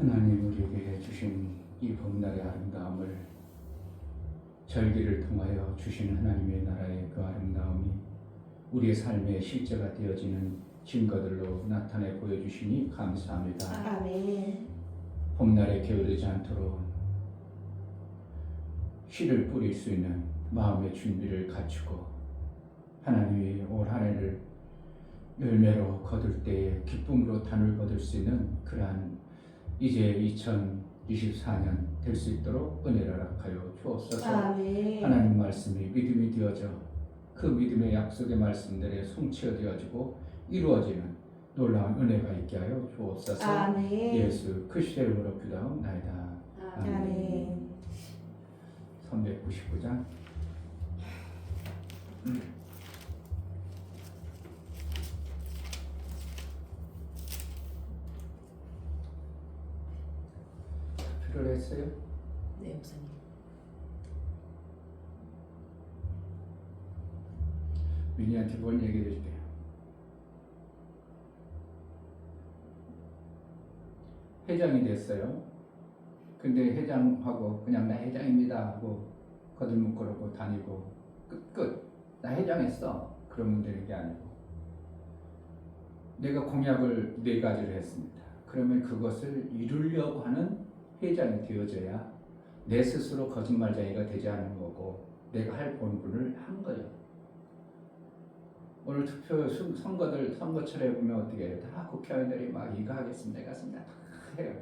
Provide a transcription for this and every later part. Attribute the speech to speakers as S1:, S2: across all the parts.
S1: 하나님 우리에게 주신 이 봄날의 아름다움을 절기를 통하여 주신 하나님의 나라의 그 아름다움이 우리의 삶의 실제가 되어지는 증거들로 나타내 보여주시니 감사합니다.
S2: 아멘.
S1: 봄날에 게으르지 않도록 씨를 뿌릴 수 있는 마음의 준비를 갖추고 하나님이 올 한 해를 열매로 거둘 때에 기쁨으로 단을 거둘 수 있는 그러한 이제 2024년 될 수 있도록 은혜를 허락하여 주옵소서.
S2: 아멘.
S1: 하나님 말씀이 믿음이 되어져 그 믿음의 약속의 말씀들에 성취가 되어지고 이루어지는 놀라운 은혜가 있게 하여 주옵소서.
S2: 아멘.
S1: 예수 그리스도의 이름으로 기도하옵나이다.
S2: 아멘.
S1: 399장 필요로 했어요?
S2: 네, 목사님.
S1: 민희한테 뭘 얘기해 줄게요. 회장이 됐어요. 근데 회장하고 그냥 나 회장입니다 하고 거들먹거리고 다니고 끝. 나 회장했어. 그러면 되는 게 아니고 내가 공약을 4가지를 했습니다. 그러면 그것을 이루려고 하는 회장이 되어져야 내 스스로 거짓말쟁이가 되지 않는 거고 내가 할 본분을 한 거예요. 오늘 투표 선거철에 보면 어떻게 해요? 다 국회의원들이 막 이거 하겠습니다, 이거 하겠습니다 다 해요.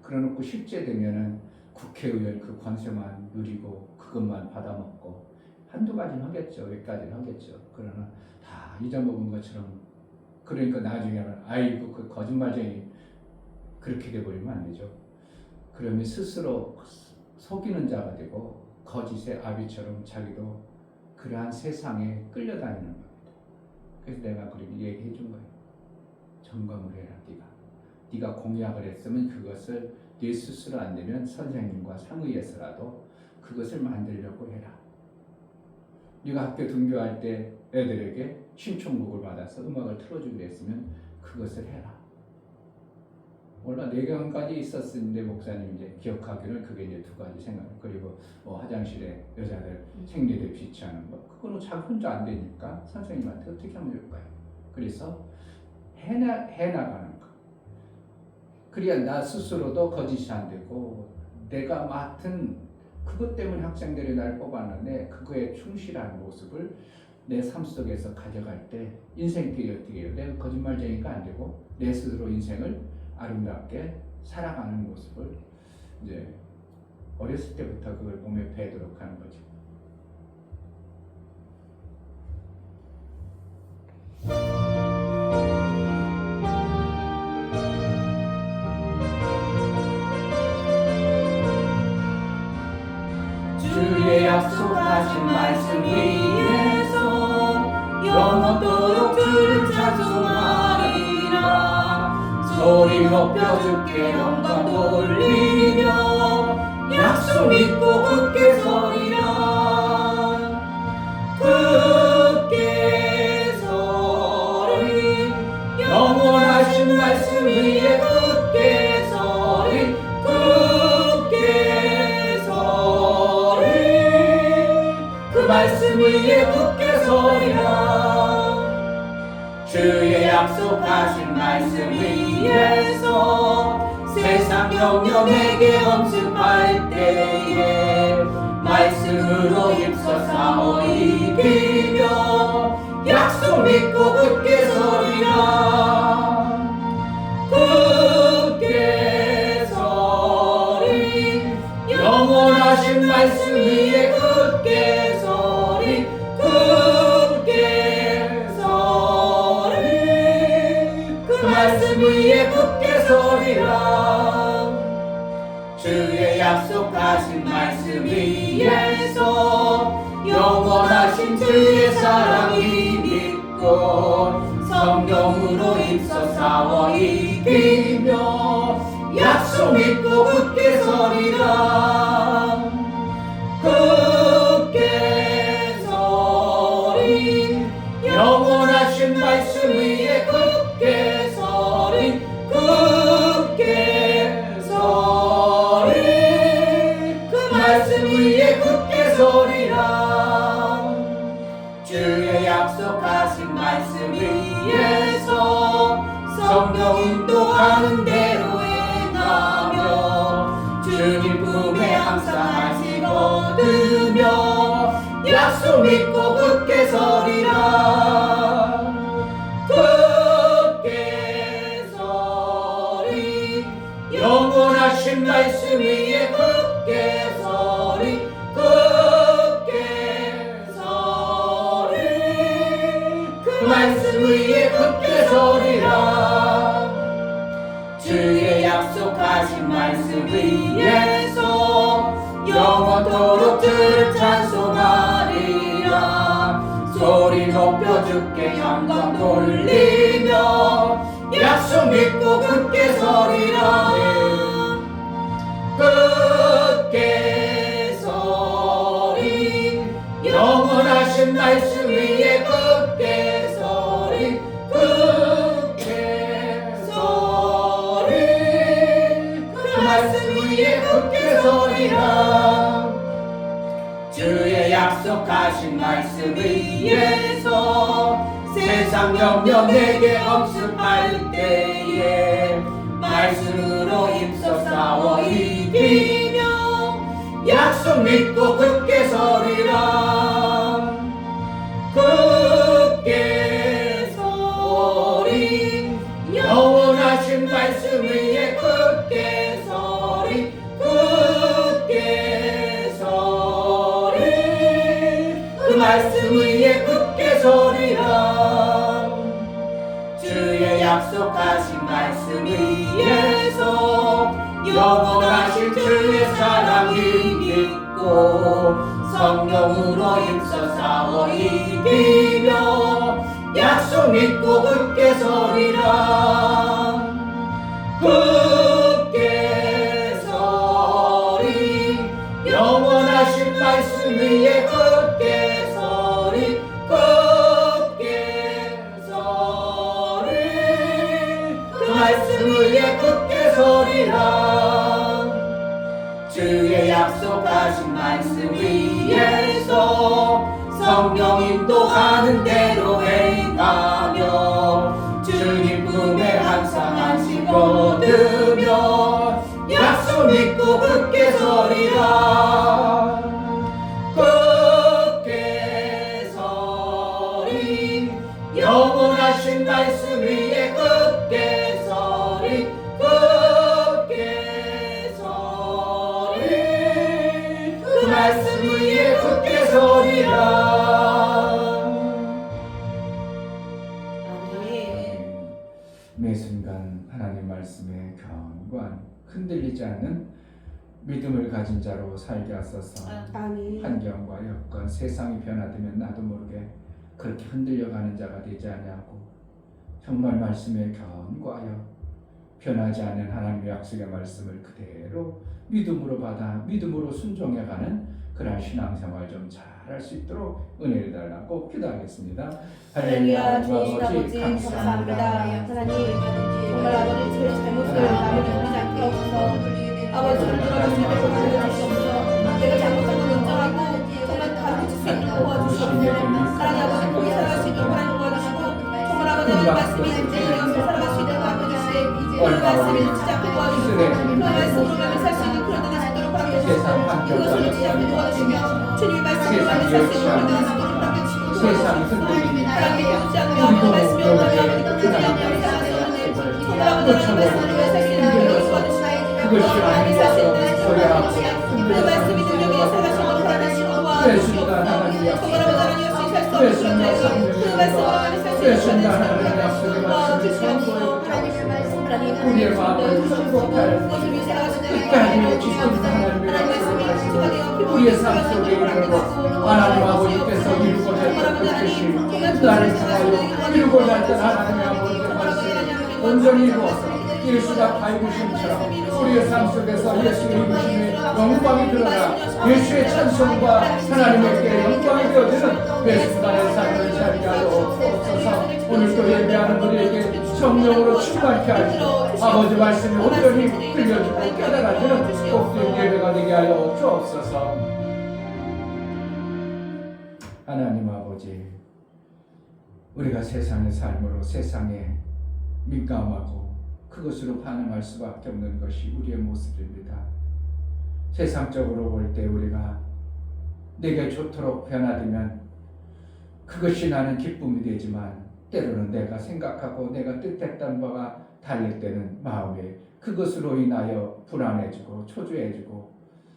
S1: 그러놓고 실제 되면은 국회의원 그 권세만 누리고 그것만 받아먹고 한두 가지는 하겠죠, 몇 가지는 하겠죠. 그러나 다 잊어먹은 것처럼 그러니까 나중에는 아이고 그 거짓말쟁이 그렇게 돼버리면 안 되죠. 그러면 스스로 속이는 자가 되고 거짓의 아비처럼 자기도 그러한 세상에 끌려다니는 겁니다. 그래서 내가 그렇게 얘기해 준 거예요. 점검을 해라. 네가 공약을 했으면 그것을 네 스스로 안 되면 선생님과 상의해서라도 그것을 만들려고 해라. 네가 학교 등교할 때 애들에게 신청곡을 받아서 음악을 틀어주기로 했으면 그것을 해라. 몰라 4경까지 있었는데 목사님 이제 기억하기는 그게 이제 2가지 생각. 그리고 화장실에 여자들 생리대 비치하는 거 그거는 자기 혼자 안 되니까 선생님한테 어떻게 하면 될까요? 그래서 해나가는 거. 그래야 나 스스로도 거짓이 안 되고 내가 맡은 그것 때문에 학생들이 날 뽑았는데 그거에 충실한 모습을 내 삶 속에서 가져갈 때 인생길이 어떻게 해요? 내가 거짓말쟁이가 안 되고 내 스스로 인생을 아름답게 살아가는 모습을 이제 어렸을 때부터 그걸 몸에 배도록 하는 거죠.
S3: 주의 약속하신 말씀 위에서 영원토록 주를 찬송하리라. 소리 높여 주께 영광 돌리며 약속 믿고 굳게 서리라. 굳게 서리 영원하신 말씀 위에 굳게 서리 굳게 서리 그 말씀 위에 굳게 서리라. 주의 약속하신 말씀 위에서 세상 경영에게 엄습할 때에 말씀으로 힘써 싸워 이기며 약속 믿고 굳게 서리라. 굳게 서리 영원하신 말씀 위에 굳게 서리 굳게 서리 그 말씀 위에 굳게 서리라. 주의 약속하신 말씀 위에서 영원하신 주의 사랑이 믿고 성령으로 힘써 싸워 이기며 약속 믿고 굳게 서리라. 굳게 서리 영원하신 말씀 위에 굳게 서리 굳게 서리 항상 안식거두며 약속 믿고 굳게 서리라. 굳게 서리 영원하신 말씀 위에 굳게 서리. 굳게 서리 그 말씀 위에 굳게 서리라. 주의 약속하신 말씀 위에서 영원토록 주를 찬송하리라. 소리 높여 주께 영광 돌리며 약속 믿고 굳게 서리라. 굳게 서리 영원하신 말씀 위에 굳게 서리. 굳게 서리 그 말씀 위에 굳게 서리라. 주의 약속하신 말씀 위에서 세상 염려 내게 억습할 때에 말씀으로 힘써 싸워 이기며 약속 믿고 굳게 서리라. 굳게 서리 영원하신 말씀 위에 굳게 서리. 굳게 서리 그 말씀 위에 굳게 서리라. 주의 약속하신 말씀 위에서 영원하신 주의 사랑이 믿고 성령으로 힘써 싸워 이기며 약속 믿고 굳게 서리라. 굳게 서리 영원하신 말씀 위에 굳게 서리. 굳게 서리 그 말씀 위에 굳게 서리라. 주의 약속하신 말씀 위에서 성령 인도하는 대로 행하며 주님 품에 항상 안식거두며 약속 믿고 굳게 서리라. 굳게 서리 영원하신 말씀 위에 굳게 서리. 굳게 서리 그 말씀 위에 굳게 서리라.
S1: 매 순간 하나님 말씀에 견고한 흔들리지 않는 믿음을 가진 자로 살게 하소서.
S2: 아멘.
S1: 환경과 여건 세상이 변화되면 나도 모르게 그렇게 흔들려가는 자가 되지 아니하고 정말 말씀에 견고하여 변하지 않는 하나님의 약속의 말씀을 그대로 믿음으로 받아 믿음으로 순종해가는 그러한 신앙생활 좀 잘할 수 있도록 은혜를 달라고 기도하겠습니다.
S2: 할렐루야. 주신 아버지 감사합니다. 하나님 정말 아버지 제 잘못을 아버지 부리지 않게 하옵소서. 아버지 저를 돌아가시게 되고 주옵소서. 내가 잘못한 걸 인정하고 정말 가르칠 수 있는 도와주시옵소서. 사랑의 아버지 거기 살아가시길 바라는 도와주시고 정말 아버지 말씀이 인정하여서 살아가시도록 아버지 그 말씀을 지지 않게 도와주시고 그 말씀으로 살 수 있는 그런 데가 되도록 하옵소서. 그것을 지지 않게 도와주시며 주님의 말씀으로 살수 있는 그런 데가 되도록 하옵소서.
S1: 세상이 흔들리니
S2: 하나님의 보지 않는 아버지 말씀이 없다면 아버지 그들이 아버지 살아가시는데 정말 아버지 말씀으로 살 수 있는 그런 도와주시고
S1: 그것이 아니라서 소리하고
S2: 그 말씀이 능력에 살아가시도록 도와주시고 도와주시옵소서. 정말 아버지 하나님 없이 살 수 없는 그 말씀으로 살수 있는 그런 도와주시옵소서.
S1: 우리의 마음을 행복할 끝까지 지키는 하나님의 약속을 하시고 우리의 삶 속에 있는 것 하나님 아버지께서 이루고자 했던 그 뜻이 나를 통하여 이루고자 했던 하나님의 아버지의 말씀을 온전히 이루어서 예수가 발구심처럼 우리의 삶 속에서 예수의 이루심의 영광이 드러나 예수의 찬송과 하나님께 영광이 되어지는 그 순간의 삶을 살게 하여 주옵소서. 오늘도 예배하는 우리에게 성령으로 충만케 하시고 아버지 말씀이 온전히 들려주고 깨달아지는 복된 예배가 되게 하여 주옵소서. 하나님 아버지, 우리가 세상의 삶으로 세상에 민감하고 그것으로 반응할 수밖에 없는 것이 우리의 모습입니다. 세상적으로 볼 때 우리가 내게 좋도록 변화되면 그것이 나는 기쁨이 되지만 때로는 내가 생각하고 내가 뜻했던 바가 달릴 때는 마음에 그것으로 인하여 불안해지고 초조해지고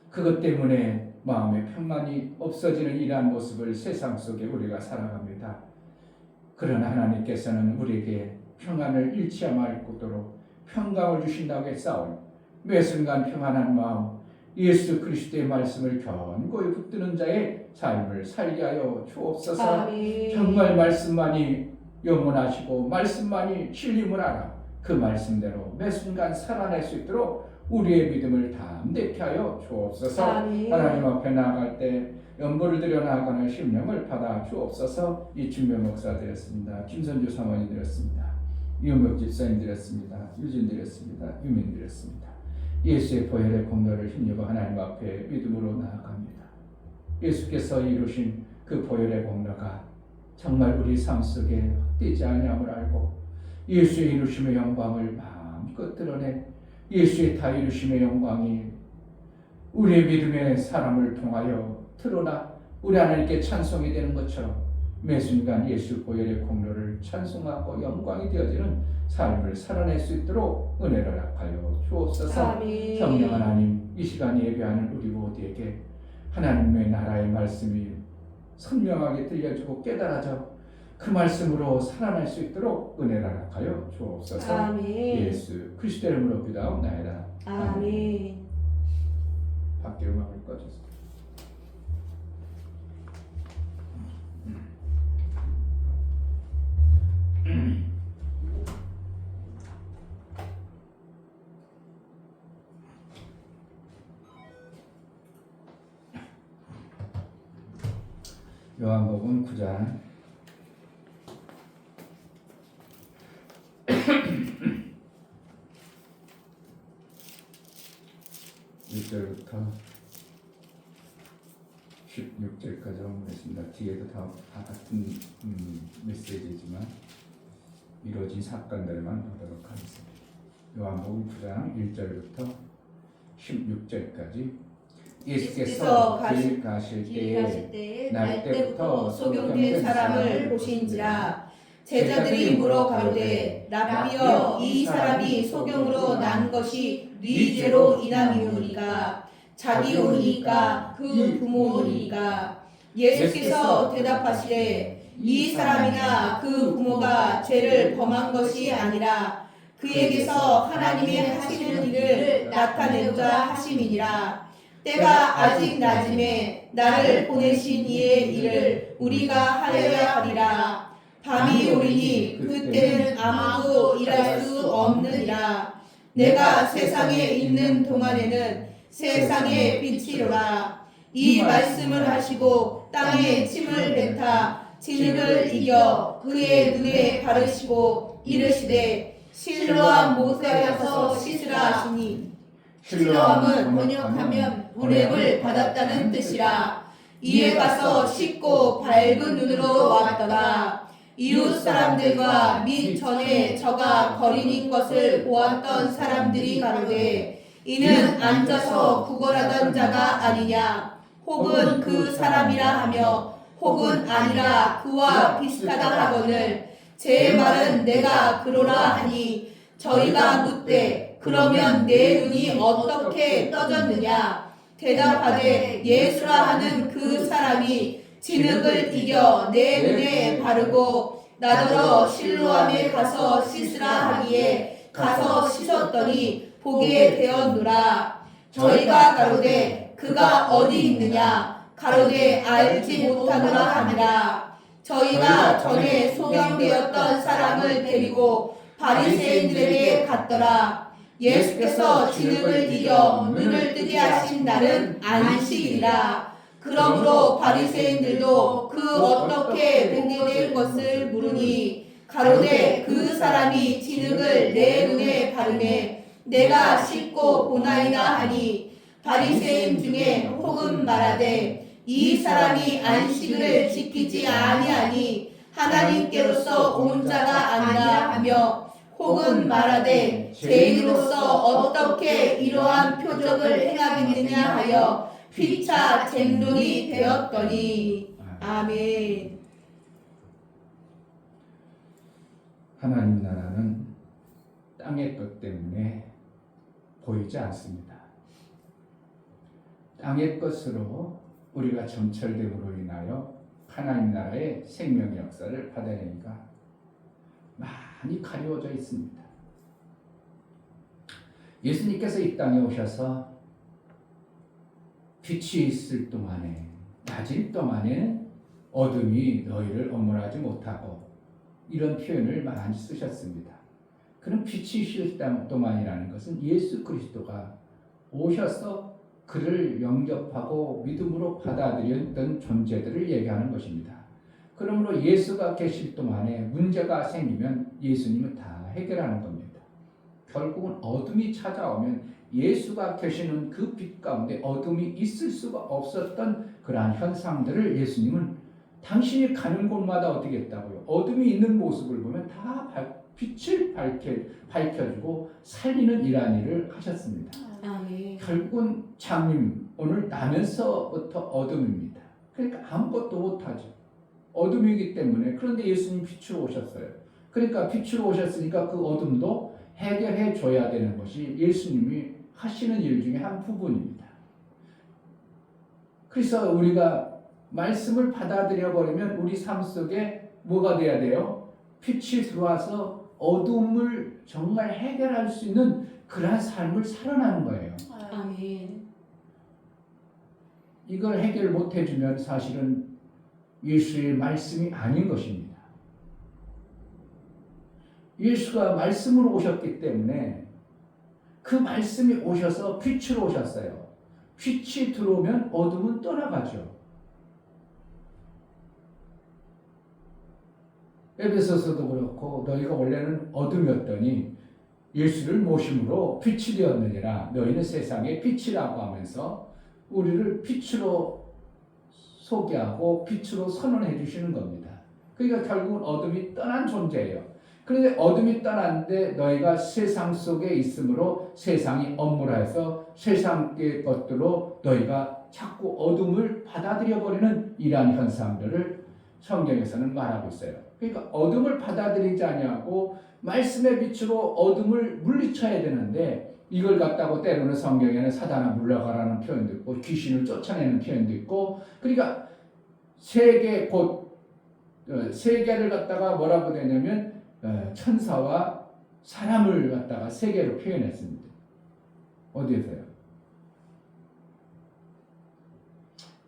S1: 그것 때문에 마음의 평안이 없어지는 이러한 모습을 세상 속에 우리가 살아갑니다. 그러나 하나님께서는 우리에게 평안을 잃지 않도록 평강을 주신다고 했사오니 매 순간 평안한 마음 예수 그리스도의 말씀을 견고히 붙드는 자의 삶을 살게 하여 주옵소서.
S2: 아멘.
S1: 정말 말씀만이 영원하시고 말씀만이 진리물 알아 그 말씀대로 매 순간 살아낼 수 있도록 우리의 믿음을 담대케 하여 주옵소서.
S2: 아멘.
S1: 하나님 앞에 나아갈 때 연보를 드려 나아가는 심령을 받아 주옵소서. 이춘명 목사 드렸습니다. 김선주 사모님 드렸습니다. 이은복 집사님 드렸습니다. 유진 드렸습니다. 유민 드렸습니다. 예수의 보혈의 공로를 힘입어 하나님 앞에 믿음으로 나아갑니다. 예수께서 이루신 그 보혈의 공로가 정말 우리 삶 속에 헛되지 아니함을 알고 예수의 이루심의 영광을 마음껏 드러내 예수의 다 이루심의 영광이 우리의 믿음의 사람을 통하여 드러나 우리 하나님께 찬송이 되는 것처럼 매 순간 예수 보혈의 공로를 찬송하고 영광이 되어지는 삶을 살아낼 수 있도록 은혜를 허락하여 주옵소서.
S2: 아멘.
S1: 성령 하나님, 이 시간 예배하는 우리 모두에게 하나님의 나라의 말씀이 선명하게 들려주고 깨달아져 그 말씀으로 살아날 수 있도록 은혜를 허락하여 주옵소서.
S2: 아멘.
S1: 예수 그리스도의 이름으로 기도하옵나이다.
S2: 아멘.
S1: 밖에 음악을 꺼주세요. 요한복음 9장 1절부터 16절까지 보겠습니다. 뒤에도 다 같은 메시지지만 이루어진 사건들만 보도록 하겠습니다. 요한복음 9장 1절부터 16절까지 예수께서 길 가실 때에 날 때부터 소경된 사람을
S2: 보신지라 제자들이 물어 가로되 라비여 이 사람이 소경으로 난 것이 네 죄로 인함이오니까 자기 오니까 그 부모니까 예수께서 대답하시되 이 사람이나 그 부모가 죄를 범한 것이 아니라 그에게서 하나님이 하시는 일을 나타내고자 하심이니라. 때가 아직 낮음에 나를 보내신 이의 일을 우리가 하여야 하리라. 밤이 오리니 그때는 아무도 일할 수 없느니라. 내가 세상에 있는 동안에는 세상의 빛이로라. 이 말씀을 하시고 땅에 침을 뱉아 진흙을 이겨 그의 눈에 바르시고 이르시되 실로암 못에 가서 씻으라 하시니 실로암은 번역하면 운행을 받았다는 뜻이라. 이에 가서 씻고 밝은 눈으로 왔더라. 이웃 사람들과 및 전에 저가 거린인 것을 보았던 사람들이 가로되 이는 앉아서 구걸하던 자가 아니냐 혹은 그 사람이라 하며 혹은 아니라 그와 비슷하다 하거늘 제 말은 내가 그러라 하니 저희가 묻되 그러면 내 눈이 어떻게 떠졌느냐 대답하되 예수라 하는 그 사람이 진흙을 이겨 내 눈에 바르고 나더러 실로암에 가서 씻으라 하기에 가서 씻었더니 보게 되었노라. 저희가 가로되 그가 어디 있느냐 가로되 알지 못하노라 하니라. 저희가 전에 소경되었던 사람을 데리고 바리새인들에게 갔더라. 예수께서 진흙을 이겨 눈을 뜨게 하신 날은 안식이라. 그러므로 바리새인들도 그 어떻게 보게 된 것을 물으니 가로되 그 사람이 진흙을 내 눈에 바르매 내가 씻고 보나이다 하니 바리새인 중에 혹은 말하되 이 사람이 안식을 지키지 아니하니 하나님께로서 온 자가 아니라 하며 혹은 말하되 죄인으로서 어떻게 이런 이러한 표적을 행하겠느냐 하여 피차 쟁론이 되었더니. 아멘.
S1: 하나님 나라는 땅의 것 때문에 보이지 않습니다. 땅의 것으로 우리가 점철됨으로 인하여 하나님 나라의 생명 역사를 받아내니까 많이 가려워져 있습니다. 예수님께서 이 땅에 오셔서 빛이 있을 동안에, 낮일 동안에는 어둠이 너희를 엄몰하지 못하고, 이런 표현을 많이 쓰셨습니다. 그런 빛이 있을 동안이라는 것은 예수 그리스도가 오셔서 그를 영접하고 믿음으로 받아들였던 존재들을 얘기하는 것입니다. 그러므로 예수가 계실 동안에 문제가 생기면 예수님은 다 해결하는 겁니다. 결국은 어둠이 찾아오면 예수가 계시는 그 빛 가운데 어둠이 있을 수가 없었던 그러한 현상들을 예수님은 당신이 가는 곳마다 어떻게 했다고요? 어둠이 있는 모습을 보면 다 빛을 밝혀주고 살리는 이러한 일을 하셨습니다.
S2: 아멘.
S1: 결국은 장님 오늘 나면서부터 어둠입니다. 그러니까 아무것도 못하죠. 어둠이기 때문에. 그런데 예수님 빛으로 오셨어요. 그러니까 빛으로 오셨으니까 그 어둠도 해결해 줘야 되는 것이 예수님이 하시는 일 중에 한 부분입니다. 그래서 우리가 말씀을 받아들여 버리면 우리 삶 속에 뭐가 돼야 돼요? 빛이 들어와서 어둠을 정말 해결할 수 있는 그러한 삶을 살아나는 거예요.
S2: 아멘.
S1: 이걸 해결 못 해주면 사실은 예수의 말씀이 아닌 것입니다. 예수가 말씀으로 오셨기 때문에 그 말씀이 오셔서 빛으로 오셨어요. 빛이 들어오면 어둠은 떠나가죠. 에베소서도 그렇고 너희가 원래는 어둠이었더니 예수를 모심으로 빛이 되었느니라. 너희는 세상의 빛이라고 하면서 우리를 빛으로 소개하고 빛으로 선언해 주시는 겁니다. 그러니까 결국은 어둠이 떠난 존재예요. 그런데 어둠이 떠났는데 너희가 세상 속에 있으므로 세상이 엄몰해서 세상의 것들로 너희가 자꾸 어둠을 받아들여 버리는 이러한 현상들을 성경에서는 말하고 있어요. 그러니까 어둠을 받아들이지 아니하고 말씀의 빛으로 어둠을 물리쳐야 되는데 이걸 갖다고 때로는 성경에는 사단아 물러가라는 표현도 있고 귀신을 쫓아내는 표현도 있고, 그러니까 세계를 갖다가 뭐라고 되냐면 천사와 사람을 갖다가 세계로 표현했습니다. 어디에서요?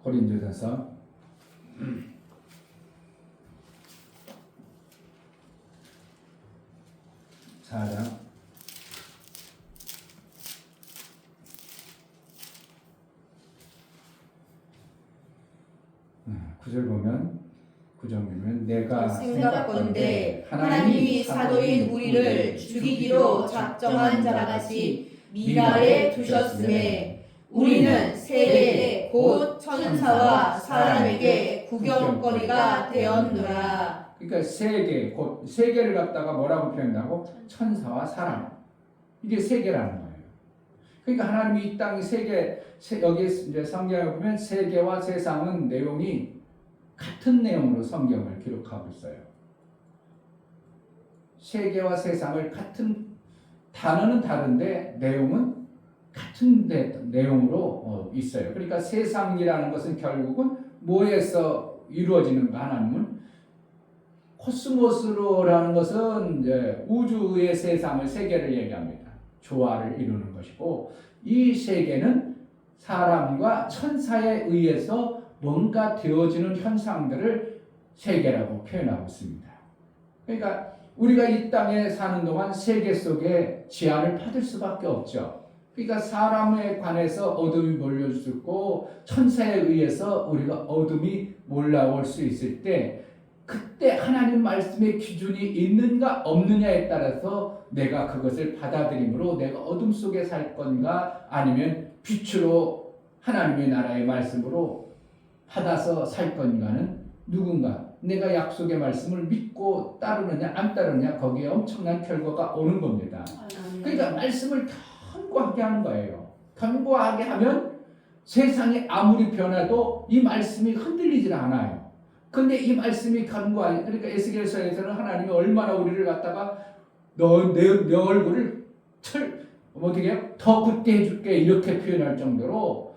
S1: 고린도전서 4장 9절 보면 9절이면 내가
S2: 생각건대 하나님이 사도인 우리를 죽이기로 작정한 자같이 미라에 두셨음에 우리는 세계 곧 천사와 사람에게 구경거리가 되었노라.
S1: 그러니까 세계, 곧 세계를 갖다가 뭐라고 표현한다고? 천사와 사람. 이게 세계라는 거예요. 그러니까 하나님이 이 땅 세계, 여기 이제 성경에 보면 세계와 세상은 내용이 같은 내용으로 성경을 기록하고 있어요. 세계와 세상을 같은 단어는 다른데 내용은 같은 내용으로 있어요. 그러니까 세상이라는 것은 결국은 뭐에서 이루어지는가? 하나님은 코스모스로라는 것은 이제 우주의 세상을 세계를 얘기합니다. 조화를 이루는 것이고, 이 세계는 사람과 천사에 의해서 뭔가 되어지는 현상들을 세계라고 표현하고 있습니다. 그러니까 우리가 이 땅에 사는 동안 세계 속에 제한을 받을 수밖에 없죠. 그러니까 사람에 관해서 어둠이 몰려있고 천사에 의해서 우리가 어둠이 몰라올 수 있을 때, 그때 하나님 말씀의 기준이 있는가 없느냐에 따라서 내가 그것을 받아들임으로 내가 어둠 속에 살 건가 아니면 빛으로 하나님의 나라의 말씀으로 받아서 살 건가는 누군가, 내가 약속의 말씀을 믿고 따르느냐 안 따르느냐 거기에 엄청난 결과가 오는 겁니다. 그러니까 말씀을 견고하게 하는 거예요. 견고하게 하면 세상이 아무리 변해도 이 말씀이 흔들리질 않아요. 근데 이 말씀이 견고하게, 그러니까 에스겔서에서는 하나님이 얼마나 우리를 갖다가 내 얼굴을 어떻게 해요? 더 굳게 해줄게 이렇게 표현할 정도로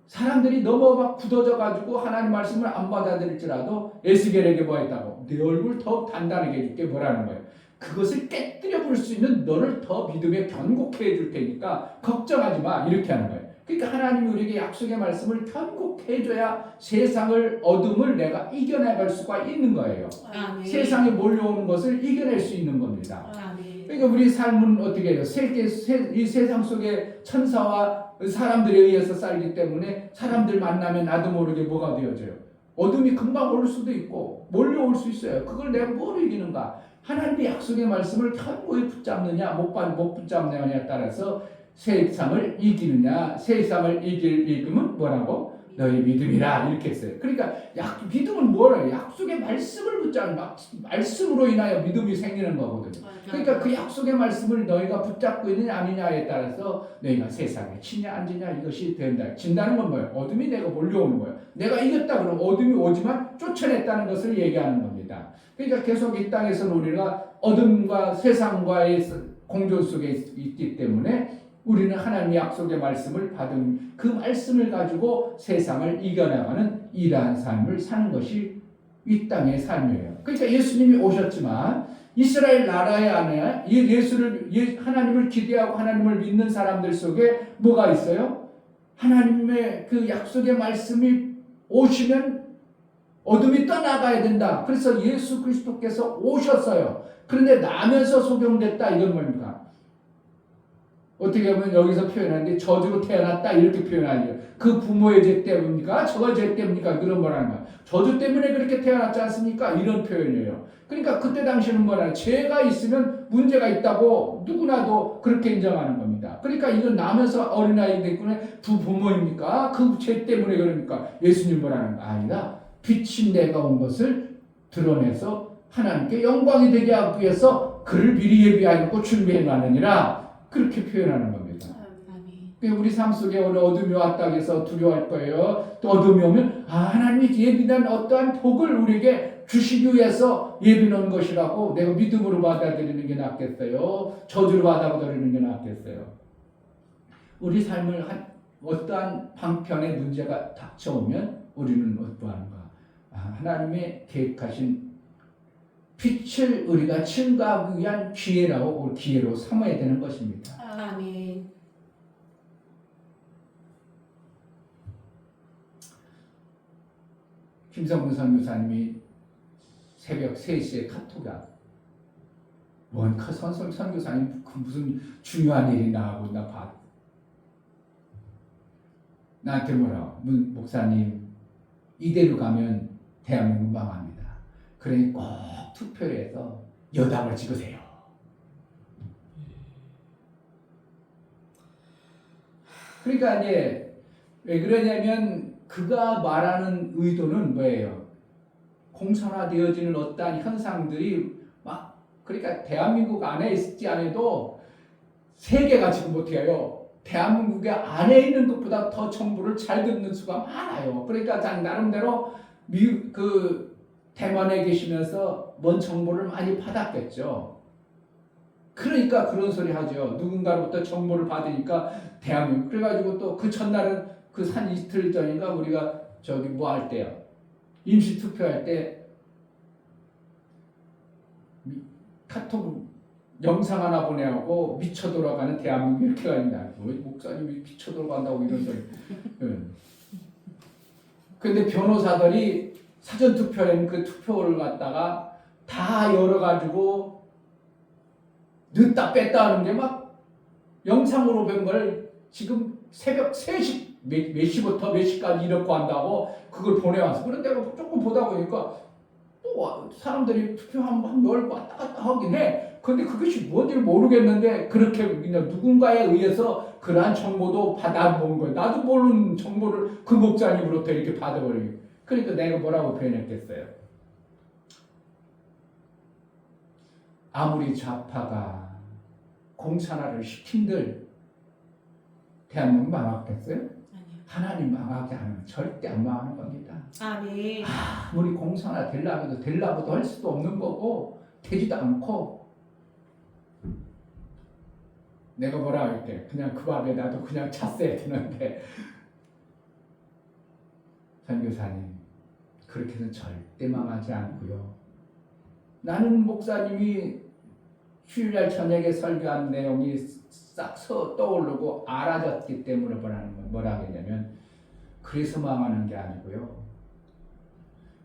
S1: 사람들이 너무 막 굳어져 가지고 하나님 말씀을 안 받아들일지라도 에스겔에게 뭐 했다고? 내 얼굴 더 단단하게 해줄게 뭐라는 거예요. 그것을 깨뜨려 볼 수 있는 너를 더 믿음에 견고케 해줄 테니까 걱정하지 마 이렇게 하는 거예요. 그러니까 하나님이 우리에게 약속의 말씀을 견고케 해줘야 세상을 어둠을 내가 이겨내갈 수가 있는 거예요.
S2: 아멘.
S1: 세상에 몰려오는 것을 이겨낼 수 있는 겁니다.
S2: 아멘.
S1: 그러니까 우리 삶은 어떻게 해요? 이 세상 속에 천사와 사람들에 의해서 살기 때문에 사람들 만나면 나도 모르게 뭐가 되어져요? 어둠이 금방 올 수도 있고 몰려올 수 있어요. 그걸 내가 뭘 이기는가? 하나님의 약속의 말씀을 견고히 붙잡느냐 못 붙잡느냐에 따라서 세상을 이기느냐, 세상을 이길 믿음은 뭐라고? 너희 믿음이라 이렇게 했어요. 그러니까 믿음은 뭐예요? 약속의 말씀을 붙잡는 말씀으로 인하여 믿음이 생기는 거거든요. 그러니까 그 약속의 말씀을 너희가 붙잡고 있느냐 아니냐에 따라서 너희가 세상에 치냐 안 지냐 이것이 된다. 진다는 건 뭐예요? 어둠이 내가 몰려오는 거예요. 내가 이겼다 그러면 어둠이 오지만 쫓아냈다는 것을 얘기하는 겁니다. 그러니까 계속 이 땅에서는 우리가 어둠과 세상과의 공존 속에 있기 때문에 우리는 하나님의 약속의 말씀을 받은 그 말씀을 가지고 세상을 이겨나가는 이러한 삶을 사는 것이 이 땅의 삶이에요. 그러니까 예수님이 오셨지만 이스라엘 나라의 안에 하나님을 기대하고 하나님을 믿는 사람들 속에 뭐가 있어요? 하나님의 그 약속의 말씀이 오시면 어둠이 떠나가야 된다. 그래서 예수 그리스도께서 오셨어요. 그런데 나면서 소경됐다. 이건 뭡니까? 어떻게 보면 여기서 표현하는데 저주로 태어났다 이렇게 표현하죠. 그 부모의 죄 때문입니까? 저거 죄 때문입니까? 그런 거라는 거야. 저주 때문에 그렇게 태어났지 않습니까? 이런 표현이에요. 그러니까 그때 당시는 뭐라 죄가 있으면 문제가 있다고 누구나도 그렇게 인정하는 겁니다. 그러니까 이건 나면서 어린아이 때문에 부모입니까? 그 죄 때문에 그러니까 예수님 뭐라는 거 아니다. 빛인 내가 온 것을 드러내서 하나님께 영광이 되게 하기 위해서 그를 미리 예비하여 준비해 놨느니라 그렇게 표현하는 겁니다. 우리 삶 속에 오늘 어둠이 왔다 해서 두려워할 거예요. 또 어둠이 오면 하나님이 예비한 어떠한 복을 우리에게 주시기 위해서 예비놓은 것이라고 내가 믿음으로 받아들이는 게 낫겠어요? 저주로 받아들이는 게 낫겠어요? 우리 삶을 어떠한 방편의 문제가 닥쳐오면 우리는 어떠한가? 하나님의 계획하신 빛을 우리가 증거하기 위한 기회로 삼아야 되는 것입니다.
S2: 아멘.
S1: 김성근 선교사님이 새벽 3시에 카톡이야. 뭔 선교사님 무슨 중요한 일이 나하고 나 봐. 나한테 뭐라고? 목사님 이대로 가면 대한민국 망합니다. 그러니 꼭 투표를 해서 여당을 찍으세요. 그러니까 이제 왜 그러냐면 그가 말하는 의도는 뭐예요? 공산화되어지는 어떠한 현상들이 막 그러니까 대한민국 안에 있지 않아도 세계가 지금 어떻게 해요? 대한민국의 안에 있는 것보다 더 정보를 잘 듣는 수가 많아요. 그러니까 나름대로 대만에 계시면서 뭔 정보를 많이 받았겠죠. 그러니까 그런 소리 하죠. 누군가로부터 정보를 받으니까 대한민국. 그래가지고 또 그 첫날은 그 한 이틀 전인가 우리가 저기 뭐 할 때요. 임시 투표할 때 카톡 영상 하나 보내고 미쳐 돌아가는 대한민국 이렇게 가니까 목사님이 미쳐 돌아간다고 이런 소리. 그런데 변호사들이 사전 투표엔 그 투표를 갖다가 다 열어가지고 늦다 뺐다 하는 게 막 영상으로 본 걸 지금 새벽 3시 몇 시부터 몇 시까지 이렇게 한다고 그걸 보내왔어. 그런데 내가 조금 보다 보니까 또 사람들이 투표 한 열 왔다 갔다 하긴 해. 근데 그것이 뭔지를 모르겠는데 그렇게 그냥 누군가에 의해서 그러한 정보도 받아본 거예요. 나도 모르는 정보를 그 목사님으로부터 이렇게 받아버리고. 그러니까 내가 뭐라고 표현했겠어요? 아무리 좌파가 공산화를 시킨들 대한민국 망하겠어요?
S2: 아니요.
S1: 하나님 망하게 하면 절대 안 망하는 겁니다.
S2: 아멘.
S1: 아무리 공사나 되려고도 할 수도 없는 거고 되지도 않고 내가 뭐라 할게 그냥 그 밥에 나도 그냥 찼어야 되는데 선교사님 그렇게 해서 절대 망하지 않고요. 나는 목사님이 휴일날 저녁에 설교한 내용이 싹 떠오르고 알아졌기 때문에 뭐라 하겠냐면 그래서 망하는 게 아니고요.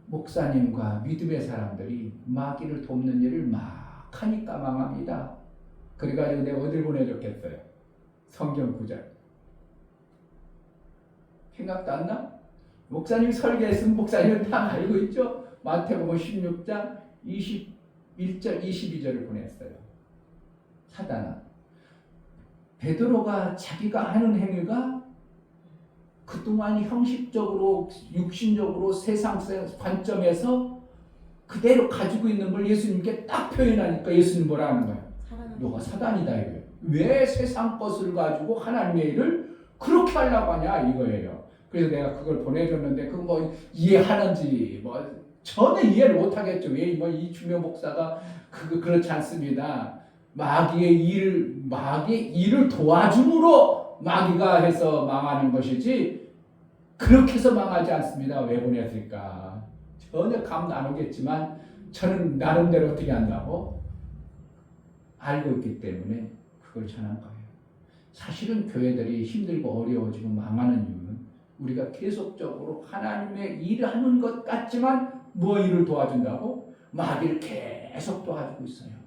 S1: 목사님과 믿음의 사람들이 마귀를 돕는 일을 막 하니까 망합니다. 그래가지고 내가 어딜 보내줬겠어요? 성경 구절 생각도 안 나? 목사님이 설교했으면 목사님은 다 알고 있죠? 마태복음 16장 21절 22절을 보냈어요. 사단은 베드로가 자기가 하는 행위가 그동안 형식적으로 육신적으로 세상 관점에서 그대로 가지고 있는 걸 예수님께 딱 표현하니까 예수님 뭐라 하는 거예요? 너가 사단이다 이거예요. 왜 세상 것을 가지고 하나님의 일을 그렇게 하려고 하냐 이거예요. 그래서 내가 그걸 보내줬는데 그거 뭐 이해하는지 뭐 전혀 이해를 못하겠죠. 왜 뭐 이 주묘 목사가 그렇지 않습니다. 마귀의 일을 도와줌으로 마귀가 해서 망하는 것이지 그렇게 해서 망하지 않습니다. 왜 보냈을까? 전혀 감 안 오겠지만 저는 나름대로 어떻게 한다고 알고 있기 때문에 그걸 전한 거예요. 사실은 교회들이 힘들고 어려워지고 망하는 이유는 우리가 계속적으로 하나님의 일을 하는 것 같지만 뭐 일을 도와준다고? 마귀를 계속 도와주고 있어요.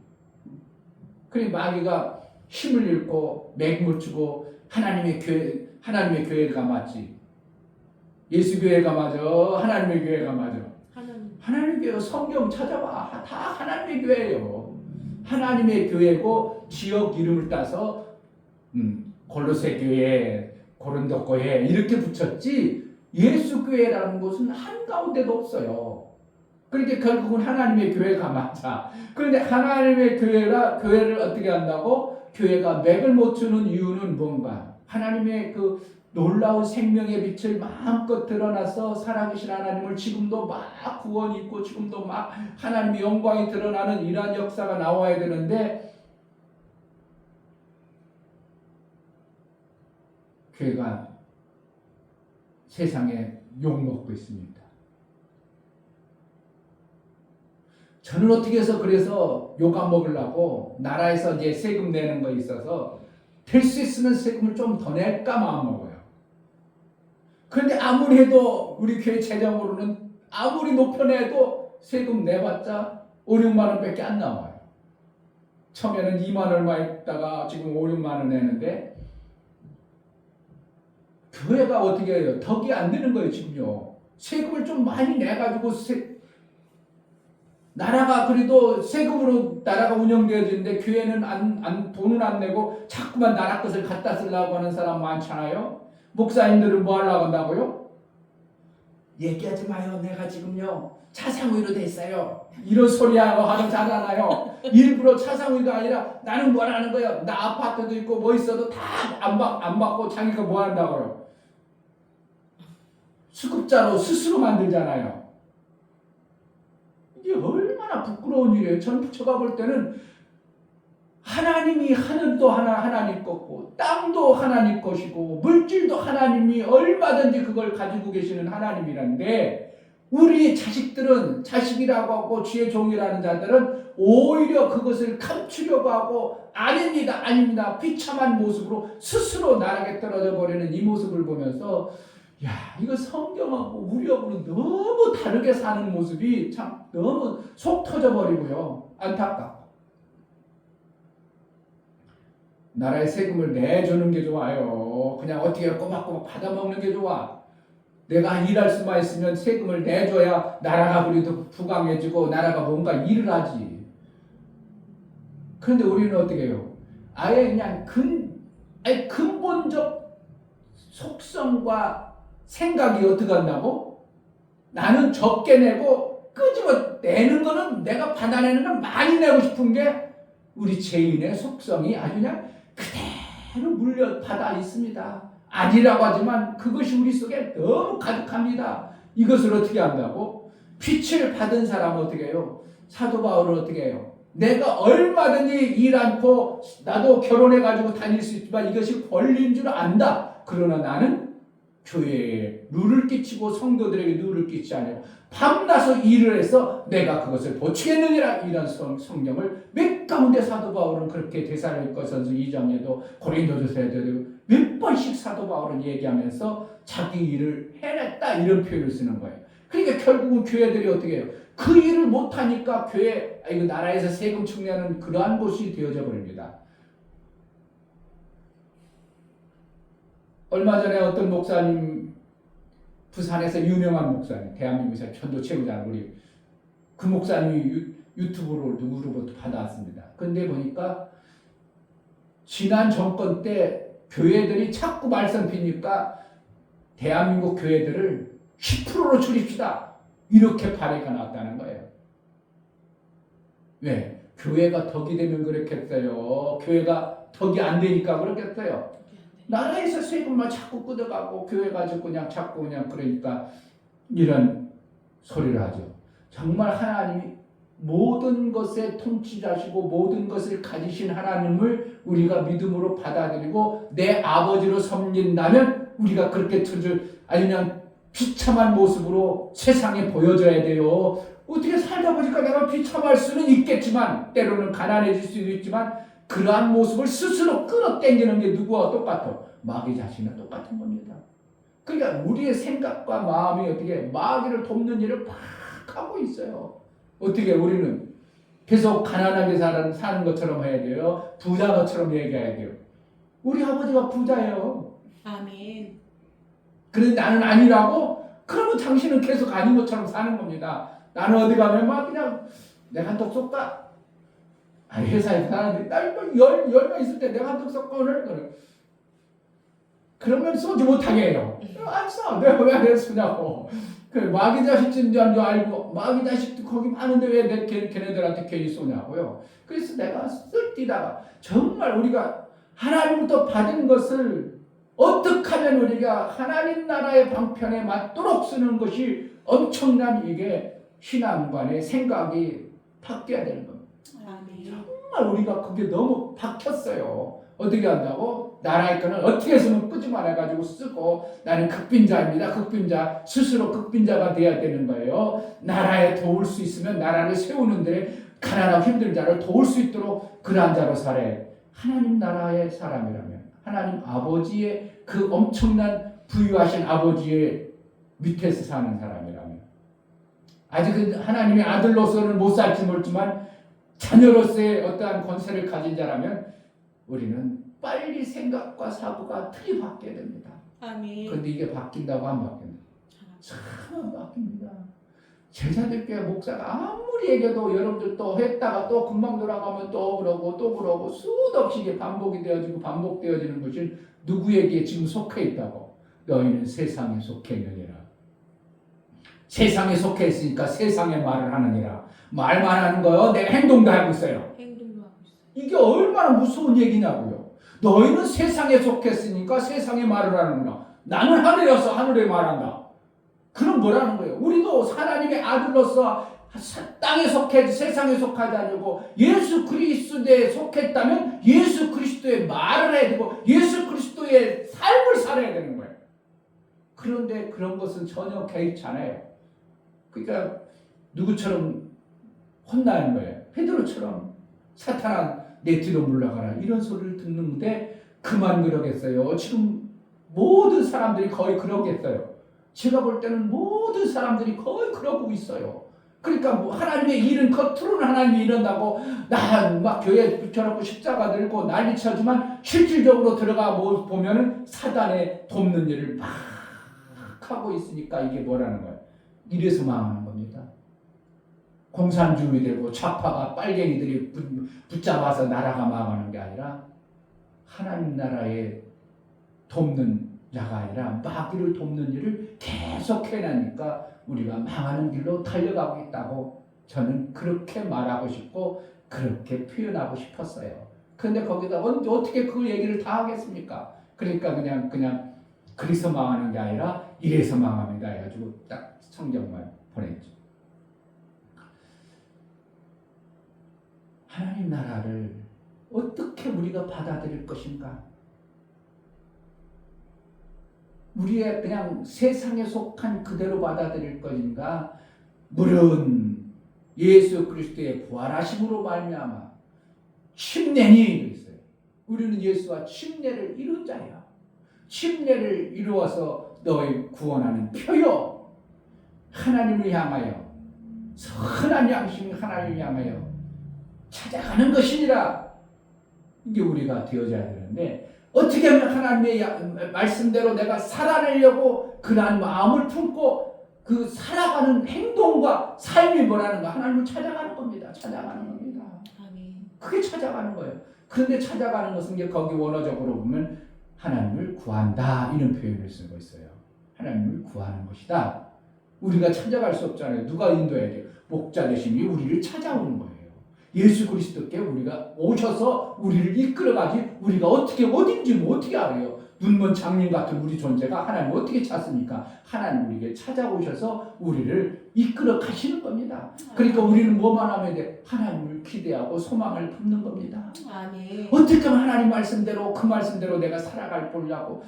S1: 그리고 마귀가 힘을 잃고 맥묻히고 하나님의 교회가 맞지. 예수 교회가 맞아. 하나님의 교회가 맞아. 하나님의 교회 성경 찾아봐. 다 하나님의 교회예요. 하나님의 교회고 지역 이름을 따서 골로새 교회, 고린도 교회 이렇게 붙였지 예수 교회라는 곳은 한가운데도 없어요. 그러니까 결국은 하나님의 교회가 맞아. 그런데 하나님의 교회를 어떻게 한다고? 교회가 맥을 못 추는 이유는 뭔가? 하나님의 그 놀라운 생명의 빛을 마음껏 드러나서 살아계신 하나님을 지금도 막 구원이 있고 지금도 막 하나님의 영광이 드러나는 이러한 역사가 나와야 되는데 교회가 세상에 욕먹고 있습니다. 저는 어떻게 해서 그래서 욕 안 먹으려고 나라에서 이제 세금 내는 거 있어서 될 수 있으면 세금을 좀 더 낼까 마음 먹어요. 그런데 아무리 해도 우리 교회 재정으로는 아무리 높여내도 세금 내봤자 5, 6만 원밖에 안 나와요. 처음에는 2만 얼마 있다가 지금 5, 6만 원 내는데 교회가 어떻게 해요? 덕이 안 되는 거예요 지금요. 세금을 좀 많이 내가지고 나라가 그래도 세금으로 나라가 운영되어지는데 교회는 돈은 안 내고 자꾸만 나라 것을 갖다 쓰려고 하는 사람 많잖아요. 목사님들은 뭐 하려고 한다고요? 얘기하지 마요. 내가 지금요 차상위로 됐어요. 이런 소리하고 하는 자잖아요. 일부러 차상위가 아니라 나는 뭘 하는 거예요. 나 아파트도 있고 뭐 있어도 다 안 받고 자기가 뭐 한다고요. 수급자로 스스로 만들잖아요. 이게 얼마나 부끄러운 일이에요. 제가 볼 때는 하나님이 하늘도 하나님 거고 땅도 하나님 것이고 물질도 하나님이 얼마든지 그걸 가지고 계시는 하나님이란데 우리 자식들은 자식이라고 하고 주의 종이라는 자들은 오히려 그것을 감추려고 하고 아닙니다 비참한 모습으로 스스로 나락에 떨어져 버리는 이 모습을 보면서 야 이거 성경하고 우리하고는 너무 다르게 사는 모습이 참 너무 속 터져버리고요. 안타깝고 나라의 세금을 내주는 게 좋아요. 그냥 어떻게 꼬박꼬박 받아먹는 게 좋아. 내가 일할 수만 있으면 세금을 내줘야 나라가 그래도 부강해지고 나라가 뭔가 일을 하지. 그런데 우리는 어떻게 해요? 아예 그냥 근본적 속성과 생각이 어떻게 한다고? 나는 적게 내고 끄집어 내는 거는 내가 받아내는 건 많이 내고 싶은 게 우리 죄인의 속성이 아주 그냥 그대로 물려받아 있습니다. 아니라고 하지만 그것이 우리 속에 너무 가득합니다. 이것을 어떻게 한다고? 빛을 받은 사람은 어떻게 해요? 사도 바울은 어떻게 해요? 내가 얼마든지 일 않고 나도 결혼해가지고 다닐 수 있지만 이것이 권리인 줄 안다. 그러나 나는 교회에 누를 끼치고 성도들에게 누를 끼치지 않아요. 밤낮으로 일을 해서 내가 그것을 보충했느니라. 이런 성경을 몇 가운데 사도 바울은 그렇게 데살로니가전서 2장에도 고린도전서에도 몇 번씩 사도 바울은 얘기하면서 자기 일을 해냈다 이런 표현을 쓰는 거예요. 그러니까 결국은 교회들이 어떻게 해요? 그 일을 못하니까 교회, 이거 나라에서 세금 축내는 그러한 곳이 되어져 버립니다. 얼마 전에 어떤 목사님, 부산에서 유명한 목사님, 대한민국에서 전도 최고자 우리 그 목사님이 유튜브로 누구로부터 받아왔습니다. 근데 보니까 지난 정권 때 교회들이 자꾸 말썽 피니까 대한민국 교회들을 10%로 줄입시다. 이렇게 발의가 나왔다는 거예요. 왜? 교회가 덕이 되면 그렇겠어요. 교회가 덕이 안 되니까 그렇겠어요. 나라에서 세금만 자꾸 끄덕하고 교회가 그냥 자꾸 그냥 그러니까 이런 소리를 하죠. 정말 하나님이 모든 것의 통치자시고 모든 것을 가지신 하나님을 우리가 믿음으로 받아들이고 내 아버지로 섬긴다면 우리가 그렇게 아주 그냥 비참한 모습으로 세상에 보여줘야 돼요. 어떻게 살다 보니까 내가 비참할 수는 있겠지만 때로는 가난해질 수도 있지만 그러한 모습을 스스로 끌어당기는 게 누구와 똑같아? 마귀 자신은 똑같은 겁니다. 그러니까 우리의 생각과 마음이 어떻게 마귀를 돕는 일을 막 하고 있어요. 어떻게 우리는 계속 가난하게 사는 것처럼 해야 돼요. 부자 것처럼 얘기해야 돼요. 우리 아버지가 부자예요.
S2: 아멘.
S1: 그런데 나는 아니라고? 그러면 당신은 계속 아닌 것처럼 사는 겁니다. 나는 어디 가면 막 그냥 내가 한턱 쏠까? 아니 회사에 사는데 나 열명 있을 때 내가 한턱 쏠까 오늘? 그러면 쏘지 못하게 해요. 안 쏴. 내가 왜 안 쏘냐고. 그 마귀 자식인 줄 알고 마귀 자식도 거기 많은데 왜 걔네들한테 괜히 쏘냐고요. 그래서 내가 쓸뛰다가 정말 우리가 하나님부터 받은 것을 어떻게 하면 우리가 하나님 나라의 방편에 맞도록 쓰는 것이 엄청난 이게 신앙관의 생각이 바뀌어야 되는 겁니다. 정말 우리가 그게 너무 박혔어요. 어떻게 한다고? 나라의 거는 어떻게 쓰면 끄집어내 해가지고 쓰고 나는 극빈자입니다. 극빈자. 스스로 극빈자가 돼야 되는 거예요. 나라에 도울 수 있으면 나라를 세우는데 가난하고 힘든 자를 도울 수 있도록 그러한 자로 살아야 하나님 나라의 사람이라면 하나님 아버지의 그 엄청난 부유하신 아버지의 밑에서 사는 사람이라면 아직은 하나님의 아들로서는 못 살지 모르지만 자녀로서의 어떠한 권세를 가진 자라면 우리는 빨리 생각과 사고가 틀이 바뀌어야 됩니다.
S2: 아멘.
S1: 그런데 이게 바뀐다고 안 바뀌는다. 참 안 바뀝니다. 제자들께 목사가 아무리 얘기해도 여러분들 또 했다가 또 금방 돌아가면 또 그러고 수도 없이 이게 반복되어지는 것이 누구에게 지금 속해 있다고? 너희는 세상에 속해 있느니라. 세상에 속해 있으니까 세상의 말을 하느니라. 말만 하는 거요. 내가 행동도 하고 있어요. 이게 얼마나 무서운 얘기냐고요. 너희는 세상에 속했으니까 세상의 말을 하는구나. 나는 하늘이어서 하늘의 말한다. 그럼 뭐라는 거예요? 우리도 하나님의 아들로서 땅에 속해 세상에 속하지 않고 예수 그리스도에 속했다면 예수 그리스도의 말을 해야 되고 예수 그리스도의 삶을 살아야 되는 거예요. 그런데 그런 것은 전혀 개의치 않아요. 그러니까 누구처럼 혼나는 거예요. 베드로처럼 사탄아 내 뒤로 물러가라 이런 소리를 듣는데 그만 그러겠어요. 지금 모든 사람들이 거의 그러겠어요. 제가 볼 때는 모든 사람들이 거의 그러고 있어요. 그러니까 뭐 하나님의 일은 겉으로는 하나님이 이런다고 난 막 교회에 붙여놓고 십자가 들고 난리쳐지만 실질적으로 들어가 보면은 사단의 돕는 일을 막 하고 있으니까 이게 뭐라는 거예요? 이래서 망하는 겁니다. 공산주의 되고 좌파가 빨갱이들이 붙잡아서 나라가 망하는 게 아니라 하나님 나라에 돕는 자가 아니라 마귀를 돕는 일을 계속 해내니까 우리가 망하는 길로 달려가고 있다고 저는 그렇게 말하고 싶고 그렇게 표현하고 싶었어요. 그런데 거기다 어떻게 그 얘기를 다 하겠습니까? 그러니까 그냥 그래서 망하는 게 아니라 이래서 망합니다 해가지고 딱 성경만 보냈죠. 하나님 나라를 어떻게 우리가 받아들일 것인가? 우리의 그냥 세상에 속한 그대로 받아들일 것인가? 물은 예수 그리스도의 부활하심으로 말미암아 침례니 있어요. 우리는 예수와 침례를 이룬 자야. 침례를 이루어서 너희 구원하는 표요. 하나님을 향하여 선한 양심 하나님을 향하여 찾아가는 것이니라. 이게 우리가 되어져야 되는데 어떻게 하면 하나님의 말씀대로 내가 살아내려고 그러한 마음을 품고 그 살아가는 행동과 삶이 뭐라는가 하나님을 찾아가는 겁니다. 찾아가는 겁니다. 그게 찾아가는 거예요. 그런데 찾아가는 것은 이제 거기 원어적으로 보면 하나님을 구한다 이런 표현을 쓰고 있어요. 하나님을 구하는 것이다. 우리가 찾아갈 수 없잖아요. 누가 인도해야 돼요? 목자 되심이 우리를 찾아오는 거예요. 예수 그리스도께 우리가 오셔서 우리를 이끌어가지 우리가 어떻게 어딘지 어떻게 알아요? 눈먼 장님 같은 우리 존재가 하나님을 어떻게 찾습니까? 하나님 우리에게 찾아오셔서 우리를 이끌어 가시는 겁니다. 그러니까 우리는 뭐만 하면 돼? 하나님을 기대하고 소망을 품는 겁니다.
S2: 아멘.
S1: 어떻게 하면 하나님 말씀대로 그 말씀대로 내가 살아보려고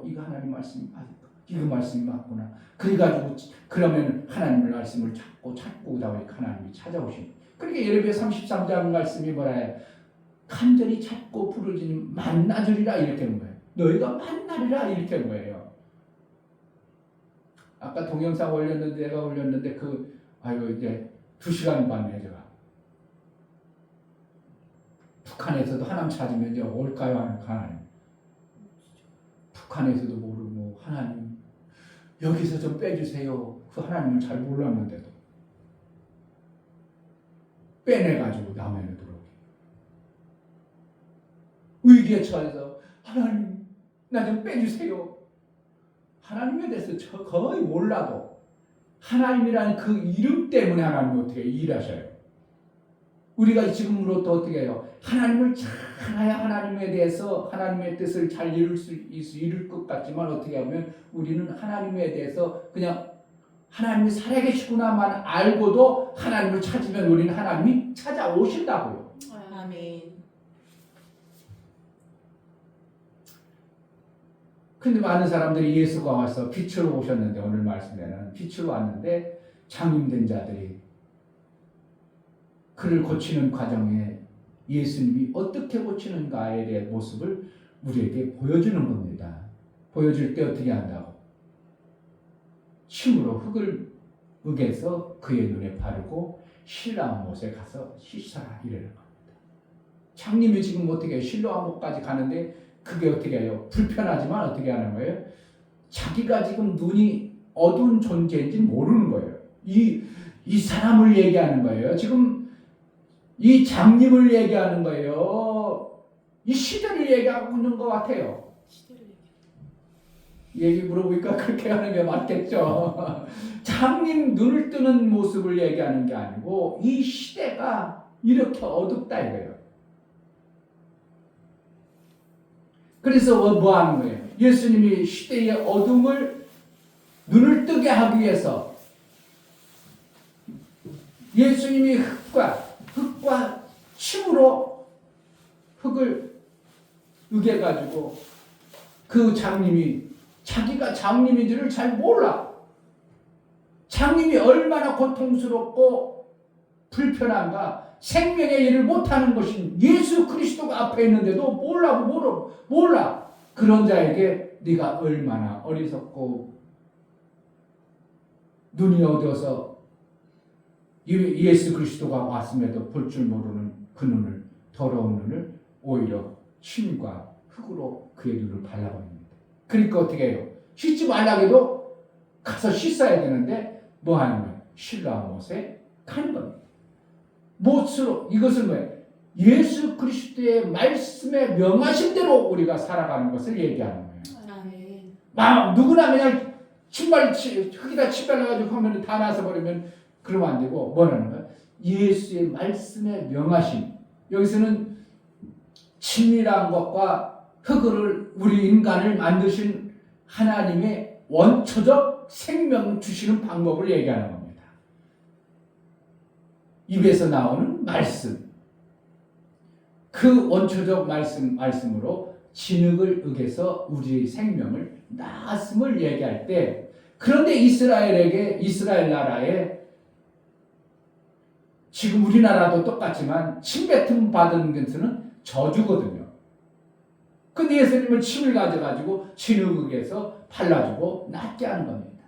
S1: 이거 하나님 말씀이 맞을까? 이거 말씀이 맞구나. 그래가지고 그러면 하나님의 말씀을 찾고 그다음에 하나님이 찾아오십니다. 그러니까 예레미야 33장 말씀이 뭐라 해요? 간절히 찾고 부르짖으니 만나주리라 이렇게 하는 거예요. 너희가 만나리라 이렇게 하는 거예요. 아까 동영상 올렸는데 내가 올렸는데 이제 2시간 반에 제가 북한에서도 하나님 찾으면 이제 올까요 하나님? 북한에서도 모르고 하나님 여기서 좀 빼주세요. 그 하나님을 잘 몰랐는데도 빼내가지고 남해로 들어오게. 위기에 처해서 하나님 나 좀 빼주세요. 하나님에 대해서 거의 몰라도 하나님이라는 그 이름 때문에 하나님이 어떻게 일하셔요. 우리가 지금으로부터 어떻게 해요? 하나님을 잘 알아야 하나님에 대해서 하나님의 뜻을 잘 이룰 것 같지만 어떻게 하면 우리는 하나님에 대해서 그냥 하나님이 살아계시구나만 알고도 하나님을 찾으면 우리는 하나님이 찾아오신다고요.
S2: 아멘.
S1: 근데 많은 사람들이 예수가 와서 빛으로 오셨는데 오늘 말씀에는 빛으로 왔는데 장님된 자들이 그를 고치는 과정에 예수님이 어떻게 고치는가에 대한 모습을 우리에게 보여주는 겁니다. 보여줄 때 어떻게 한다고? 침으로 흙을 으개서 그의 눈에 바르고 실로암 못에 가서 씻어라 이러는 겁니다. 장님이 지금 어떻게 실로암 못까지 가는데 그게 어떻게 해요? 불편하지만 어떻게 하는 거예요? 자기가 지금 눈이 어두운 존재인지 모르는 거예요. 이 사람을 얘기하는 거예요. 지금 이 장님을 얘기하는 거예요. 이 시대를 얘기하고 있는 것 같아요. 얘기 물어보니까 그렇게 하는 게 맞겠죠. 장님 눈을 뜨는 모습을 얘기하는 게 아니고 이 시대가 이렇게 어둡다 이거예요. 그래서 뭐 하는 거예요? 예수님이 시대의 어둠을 눈을 뜨게 하기 위해서 예수님이 흙과 침으로 흙을 으개가지고 그 장님이 자기가 장님인지를 잘 몰라. 장님이 얼마나 고통스럽고 불편한가 생명의 일을 못하는 것인 예수 그리스도가 앞에 있는데도 몰라. 그런 자에게 네가 얼마나 어리석고 눈이 어두워서 예수 그리스도가 왔음에도 볼 줄 모르는 그 눈을 더러운 눈을 오히려 침과 흙으로 그의 눈을 발라버립니다. 그러니까 어떻게 해요? 씻지 말라고 해도 가서 씻어야 되는데 뭐 하는 거예요? 실로암 못에 가는 겁니다. 못으로 이것은 뭐예요? 예수 그리스도의 말씀에 명하신 대로 우리가 살아가는 것을 얘기하는 거예요.
S2: 아멘.
S1: 누구나 그냥 흙에다 침 발라가지고 하면 다 나서 버리면 그러면 안 되고 뭐라는 거예요? 예수의 말씀에 명하신 여기서는 치밀한 것과 흙을 우리 인간을 만드신 하나님의 원초적 생명 주시는 방법을 얘기하는 겁니다. 입에서 나오는 말씀, 그 원초적 말씀으로 진흙을 으개서 우리의 생명을 낳았음을 얘기할 때, 그런데 이스라엘 나라에 지금 우리나라도 똑같지만 침뱉음 받은 것은 저주거든요. 근데 예수님은 침을 가져가지고 진흙에서 발라주고 낫게 하는 겁니다.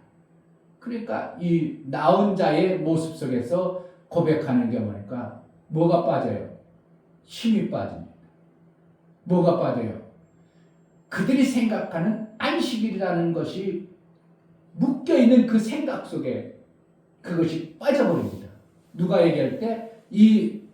S1: 그러니까 이 나은 자의 모습 속에서 고백하는 게 뭐니까 뭐가 빠져요? 힘이 빠집니다. 뭐가 빠져요? 그들이 생각하는 안식일이라는 것이 묶여있는 그 생각 속에 그것이 빠져버립니다. 누가 얘기할 때 이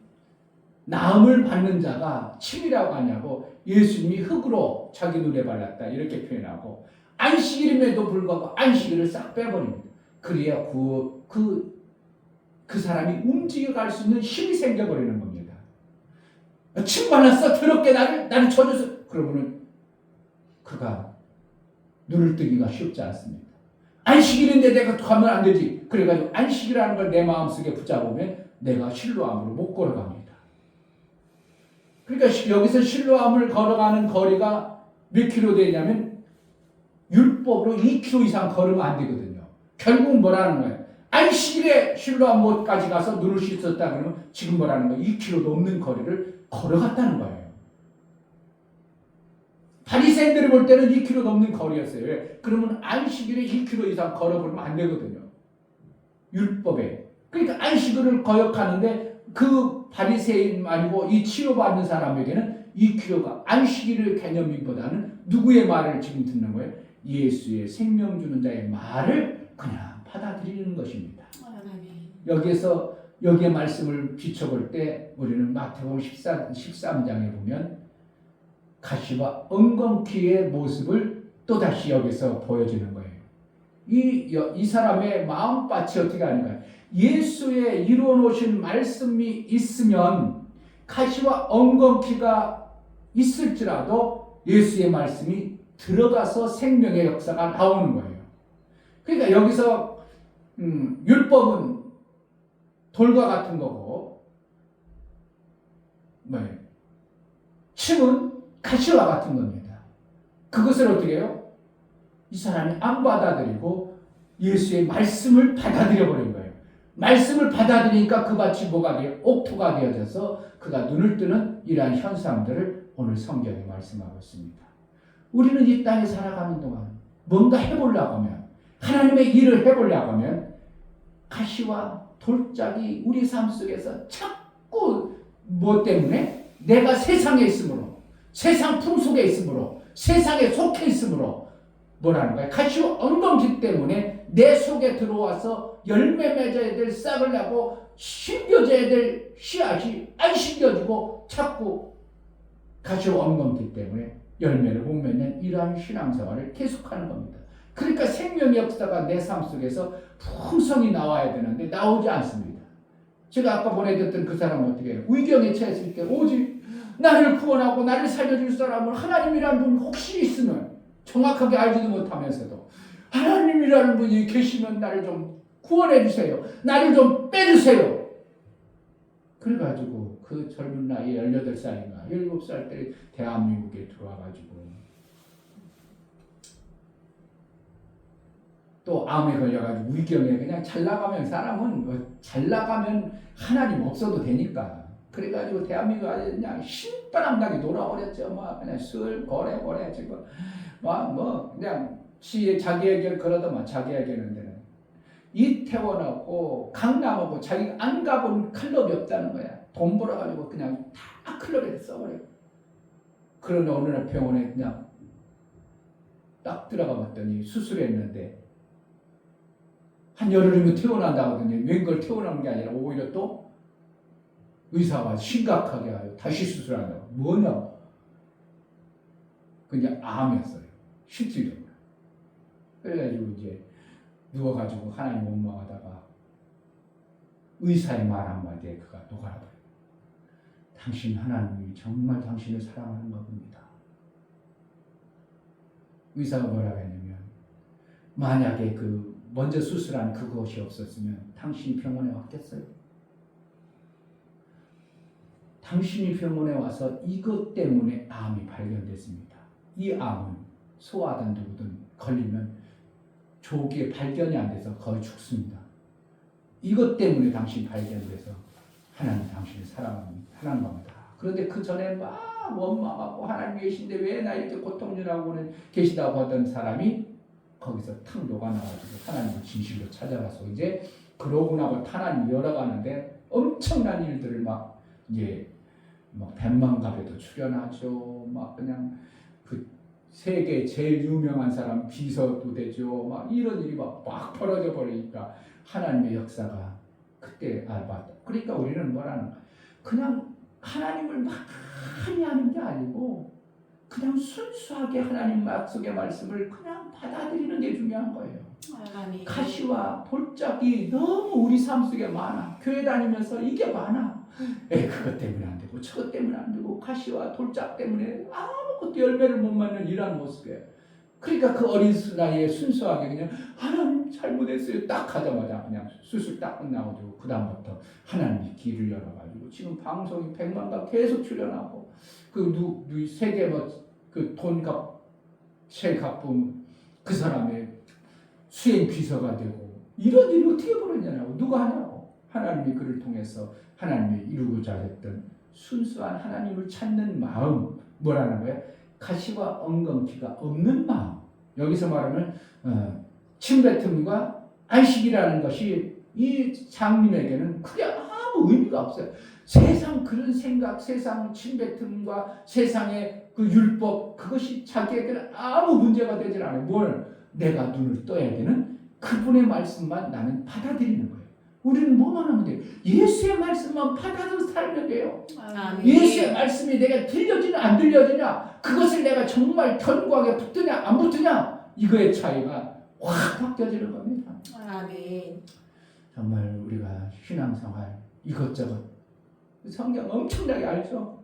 S1: 나음을 받는 자가 침이라고 하냐고, 예수님이 흙으로 자기 눈에 발랐다 이렇게 표현하고, 안식일임에도 불구하고 안식일을 싹 빼버립니다. 그래야 그 사람이 움직여갈 수 있는 힘이 생겨버리는 겁니다. 침 발랐어, 더럽게 나를 쳐줘서, 그러면은 그가 눈을 뜨기가 쉽지 않습니다. 안식일인데 내가 가면 안 되지. 그래가지고 안식이라는 걸 내 마음속에 붙잡으면 내가 실로암으로 못 걸어갑니다. 그러니까 여기서 실로암을 걸어가는 거리가 몇 킬로 되냐면 율법으로 2킬로 이상 걸으면 안 되거든요. 결국 뭐라는 거예요? 안식일에 실로암못까지 가서 눈을 씻었다 그러면 지금 뭐라는 거예요? 2킬로 넘는 거리를 걸어갔다는 거예요. 바리새인들이 볼 때는 2킬로 넘는 거리였어요. 왜? 그러면 안식일에 2킬로 이상 걸어보면 안 되거든요. 율법에. 그러니까 안식일을 거역하는데 그 바리새인 아니고 이 치료받는 사람에게는 2킬로가 안식일의 개념보다는 누구의 말을 지금 듣는 거예요? 예수의 생명 주는 자의 말을 그냥 받아들이는 것입니다. 여기에 말씀을 비춰볼 때 우리는 마태복음 13장에 보면 가시와 엉겅퀴의 모습을 또다시 여기서 보여주는 거예요. 이 사람의 마음밭이 어떻게 하는가? 예수의 이루어놓으신 말씀이 있으면 가시와 엉겅퀴가 있을지라도 예수의 말씀이 들어가서 생명의 역사가 나오는 거예요. 그러니까 여기서 율법은 돌과 같은 거고, 뭐예요? 침은 가시와 같은 겁니다. 그것을 어떻게 해요? 이 사람이 안 받아들이고 예수의 말씀을 받아들여 버린 거예요. 말씀을 받아들이니까 그 밭이 뭐가 돼요? 옥토가 되어져서 그가 눈을 뜨는 이러한 현상들을 오늘 성경에 말씀하고 있습니다. 우리는 이 땅에 살아가는 동안 뭔가 해보려고 하면, 하나님의 일을 해보려고 하면 가시와 돌짝이 우리 삶 속에서 자꾸 뭐 때문에? 내가 세상에 있으므로, 세상 풍속에 있으므로, 세상에 속해 있으므로 뭐라는 거야? 가시와 엉겅퀴 때문에 내 속에 들어와서 열매 맺어야 될 싹을 나고 심겨져야 될 씨앗이 안 심겨지고 자꾸 가시와 엉겅퀴 때문에 열매를 못 맺는 이러한 신앙생활을 계속하는 겁니다. 그러니까 생명의 역사가 내 삶 속에서 풍성히 나와야 되는데 나오지 않습니다. 제가 아까 보내줬던 그 사람은 어떻게 해요? 위경에 처했을 때 오직 나를 구원하고 나를 살려줄 사람은 하나님이라는 분 혹시 있으면, 정확하게 알지도 못하면서도 하나님이라는 분이 계시면 나를 좀 구원해 주세요. 나를 좀 빼주세요. 그래가지고 그 젊은 나이에 18살인가 17살 때 대한민국에 들어와가지고 또 암에 걸려가지고 위경에 그냥 잘 나가면, 사람은 잘 나가면 하나님 없어도 되니까, 그래가지고 대한민국 아주 그냥 신바람 나게 놀아버렸죠. 막 그냥 술 고래 지금 막 그냥 자기에게 그러더만, 자기에게는 데는 이태원하고 강남하고 자기가 안 가본 클럽이 없다는 거야. 돈 벌어가지고 그냥 다 클럽에 써버려. 그런데 어느 날 병원에 그냥 딱 들어가 봤더니 수술했는데 한 열흘이면 퇴원한다고 하더니 웬걸 퇴원하는 게 아니라 오히려 또 의사가 심각하게 하여 다시 수술한다고. 뭐냐? 그냥 암이었어요. 실질적으로. 그래가지고 이제 누워가지고 하나님 원망하다가 의사의 말 한마디에 그가 녹아버려요. 당신 하나님이 정말 당신을 사랑하는가 봅니다. 의사가 뭐라고 했냐면 만약에 그 먼저 수술한 그것이 없었으면 당신이 병원에 왔겠어요? 당신이 병원에 와서 이것 때문에 암이 발견됐습니다. 이 암은 소아든 누구든 걸리면 조기에 발견이 안 돼서 거의 죽습니다. 이것 때문에 당신 발견돼서 하나님 당신을 사랑하는 겁니다. 그런데 그 전에 막 원망하고 하나님 계신데 왜 나 이렇게 고통 주라고는 계시다고 하던 사람이 거기서 탁 녹아나가지고 하나님을 진실로 찾아가서 이제 그러고 나고 하나님 열어가는데 엄청난 일들을 막 이제 막 백만갑에도 출연하죠. 막 그냥 그 세계 제일 유명한 사람 비서도 되죠. 막 이런 일이 막 벌어져 버리니까 하나님의 역사가 그때 알았다. 그러니까 우리는 뭐라는 거야? 그냥 하나님을 많이 하는 게 아니고 그냥 순수하게 하나님 약속의 말씀을 그냥 받아들이는 게 중요한 거예요.
S2: 아멘.
S1: 가시와 돌짝이 너무 우리 삶 속에 많아. 교회 다니면서 이게 많아. 그것 때문에 안 되고 저것 때문에 안 되고 가시와 돌짝 때문에 아무것도 열매를 못 맺는 이런 모습이에요. 그러니까 그 어린 나이에 순수하게 그냥 하나님 잘못했어요 딱 하자마자 그냥 수술 딱 끝나가지고 그 다음부터 하나님이 길을 열어가지고 지금 방송이 100만가 계속 출연하고 그 세계 그 돈값 제일 갚은 그 사람의 수행 비서가 되고 이런 일이 어떻게 벌어지냐고 누가 하냐고 하나님이 그를 통해서 하나님이 이루고자 했던 순수한 하나님을 찾는 마음 뭐라는 거예요? 가시와 엉겅퀴가 없는 마음. 여기서 말하면 침뱉음과 안식이라는 것이 이 장님에게는 크게 아무 의미가 없어요. 세상 그런 생각, 세상 침뱉음과 세상의 그 율법 그것이 자기에게는 아무 문제가 되질 않아요. 뭘 내가 눈을 떠야 되는 그분의 말씀만 나는 받아들이는 거예요. 우리는 뭐만 하면 돼요? 예수의 말씀만 받아들여 살면 돼요.
S2: 아멘.
S1: 예수의 말씀이 내가 들려지냐 안 들려지냐 그것을 내가 정말 견고하게 붙드냐 안 붙드냐 이거의 차이가 확 바뀌어지는 겁니다.
S2: 아멘.
S1: 정말 우리가 신앙생활 이것저것 성경 엄청나게 알죠?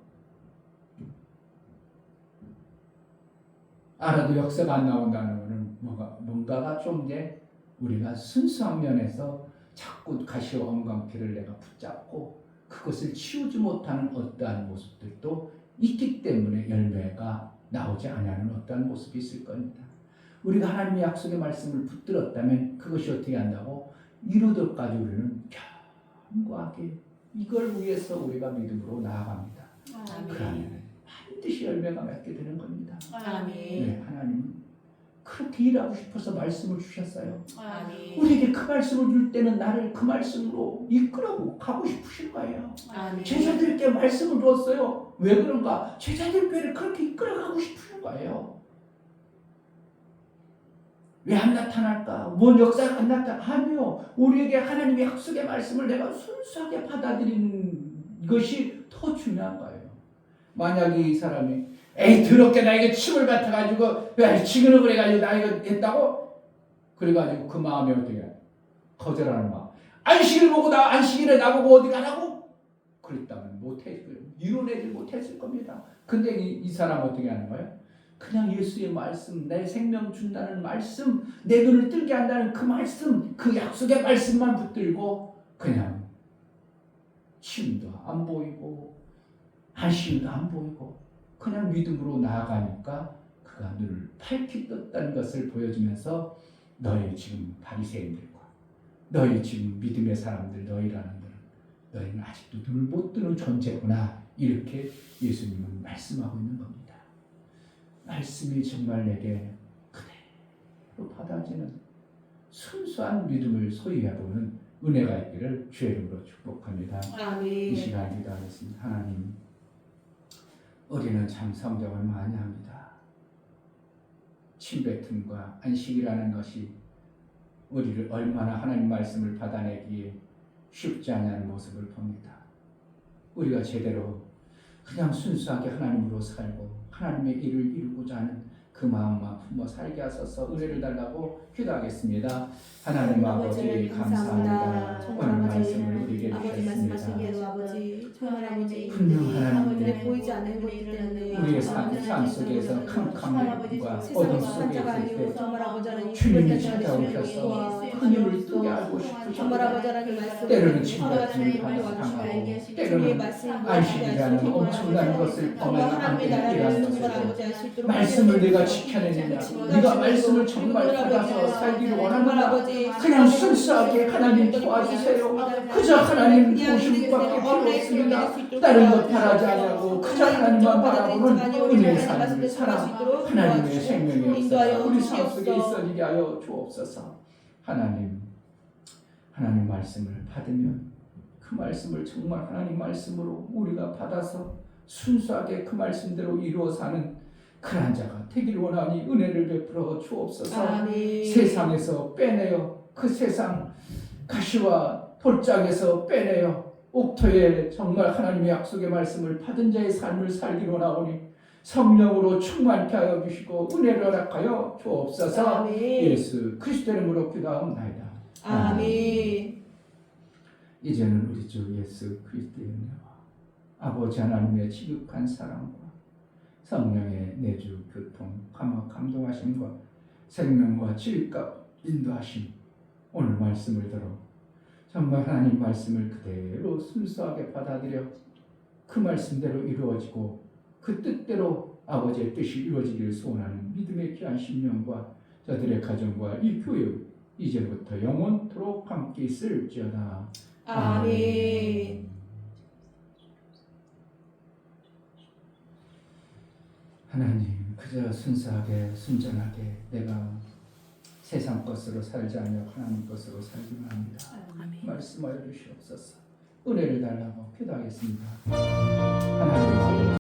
S1: 알아도 역사가 안 나온다는 것은 뭔가가 좀 이제 우리가 순수한 면에서 자꾸 가시와 엉겅퀴를 내가 붙잡고 그것을 치우지 못하는 어떠한 모습들도 있기 때문에 열매가 나오지 않는 어떠한 모습이 있을 겁니다. 우리가 하나님의 약속의 말씀을 붙들었다면 그것이 어떻게 한다고? 이루도까지 우리는 견고하게 이걸 위해서 우리가 믿음으로 나아갑니다. 그러면 반드시 열매가 맺게 되는 겁니다.
S2: 아멘.
S1: 네, 하나님은 그렇게 일하고 싶어서 말씀을 주셨어요.
S2: 아멘.
S1: 우리에게 그 말씀을 줄 때는 나를 그 말씀으로 이끌어 가고 싶으신 거예요.
S2: 아멘.
S1: 제자들께 말씀을 주었어요. 왜 그런가? 제자들께를 그렇게 이끌어 가고 싶으신 거예요. 왜 안 나타날까? 뭔 역사가 안 나타나? 아니요. 우리에게 하나님의 약속의 말씀을 내가 순수하게 받아들이는 것이 더 중요한 거예요. 만약에 이 사람이 더럽게 나에게 침을 뱉어가지고 지근을 그래가지고 나 이거 했다고? 그래가지고 그 마음에 어떻게 해? 거절하는 마음. 안식일 보고 안식일에 나보고 어디 가라고? 그랬다면 이뤄내지 못했을 겁니다. 근데 이 사람 어떻게 하는 거예요? 그냥 예수의 말씀, 내 생명 준다는 말씀, 내 눈을 뜨게 한다는 그 말씀, 그 약속의 말씀만 붙들고 그냥 침도 안 보이고 안식일도 안 보이고 그냥 믿음으로 나아가니까 그가 눈을 밝히 떴다는 것을 보여주면서 너희 지금 바리새인들과 너희 지금 믿음의 사람들 너희라는 너희는 아직도 눈을 못 뜨는 존재구나 이렇게 예수님은 말씀하고 있는 겁니다. 말씀이 정말 내게 그대로 받아지는 순수한 믿음을 소유해보는 은혜가 있기를 주의 이름으로 축복합니다.
S2: 아멘.
S1: 이 시간 기도하겠습니다. 하나님 우리는 참 성경을 많이 합니다. 침뱉음과 안식이라는 것이 우리를 얼마나 하나님 말씀을 받아내기에 쉽지 않은 모습을 봅니다. 우리가 제대로 그냥 순수하게 하나님으로 살고 하나님의 일을 이루고자 하는 그 마음만 품어 살게 하소서. 은혜를 달라고 기도하겠습니다. 하나님 아버지 감사합니다. 오늘 말씀을 우리에게
S2: 아버지
S1: 주셨습니다.
S2: 말씀하시기에도 아버지 정말 아버지
S1: 분명 하나님
S2: 눈에 보이지 않는 것들 때문에
S1: 우리의 삶 속에서 캄캄함과 어둠
S2: 세상의
S1: 속에
S2: 환자가
S1: 있을
S2: 아니고
S1: 때
S2: 정말 아버지 하나님
S1: 주님이
S2: 그렇게
S1: 찾아오셔서
S2: 하시는
S1: 그늘을 뜨게 알고
S2: 정말 아버지
S1: 싶으셨다.
S2: 하나님 말씀
S1: 때로는 친구가
S2: 하나님
S1: 주님을
S2: 도와주시고
S1: 방하고
S2: 주님의
S1: 때로는
S2: 말씀
S1: 안식이라는 엄청난 것을
S2: 정말
S1: 범하는
S2: 하나님의
S1: 안되는
S2: 나라를
S1: 일하는
S2: 정말
S1: 것을
S2: 아버지 알 수 있도록
S1: 말씀을 내가 지켜내느냐, 네가 말씀을 정말 받아서 살기를 원하느냐, 그냥 순수하게 하나님 도와주세요. 그저 하나님 보심밖에 필요 없습니다. 다른 것 바라지 않냐고 그저 하나님만 바라보는 은혜의 삶을 살아 하나님의 생명이 없어서 우리 삶 속에 있어지게 하여 주옵소서. 하나님 말씀을 받으면 그 말씀을 정말 하나님 말씀으로 우리가 받아서 순수하게 그 말씀대로 이루어 사는 그런 자가 되기를 원하니 은혜를 베풀어 주옵소서.
S2: 아멘.
S1: 세상에서 빼내어 그 세상 가시와 돌짝에서 빼내어 옥토에 정말 하나님의 약속의 말씀을 받은 자의 삶을 살기로 원하오니 성령으로 충만케 하여 주시고 은혜를 허락하여 주옵소서.
S2: 아멘.
S1: 예수 그리스도의 이름으로 기도하옵나이다.
S2: 아멘.
S1: 이제는 우리 주 예수 그리스도의 은혜와 아버지 하나님의 지극한 사랑과 성령의 내주 교통 감동하심과 생명과 진리가 인도하심 오늘 말씀을 들어 정말 하나님 말씀을 그대로 순수하게 받아들여 그 말씀대로 이루어지고 그 뜻대로 아버지의 뜻이 이루어지기를 소원하는 믿음의 귀한 심령과 저들의 가정과 이 교회 이제부터 영원토록 함께 있을지어다.
S2: 아멘.
S1: 하나님 그저 순수하게 순전하게 내가 세상 것으로 살지 않으며 하나님 것으로 살기만 합니다. 말씀하여 주시옵소서. 은혜를 달라고 기도하겠습니다. 하나님 아버지